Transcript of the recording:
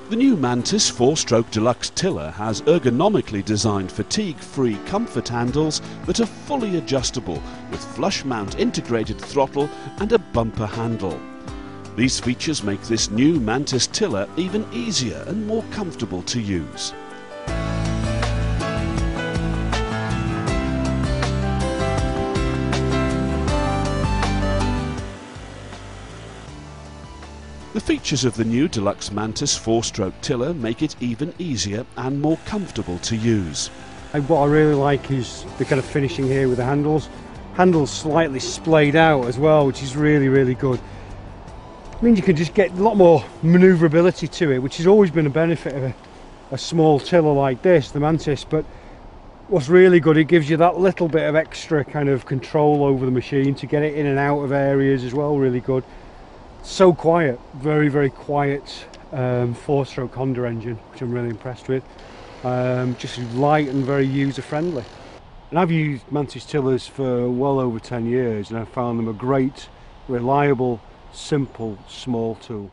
The new Mantis 4-stroke deluxe tiller has ergonomically designed fatigue-free comfort handles that are fully adjustable with flush mount integrated throttle and a bumper handle. These features make this new Mantis tiller even easier and more comfortable to use. The features of the new Deluxe Mantis 4-stroke tiller make it even easier and more comfortable to use. And what I really like is the kind of finishing here with the handles. Handles slightly splayed out as well, which is really good. It means you can just get a lot more manoeuvrability to it, which has always been a benefit of a small tiller like this, the Mantis. But what's really good, it gives you that little bit of extra kind of control over the machine to get it in and out of areas as well, really good. So quiet, very quiet 4-stroke Honda engine, which I'm really impressed with. Just light and very user friendly. And I've used Mantis tillers for well over 10 years and I found them a great, reliable, simple, small tool.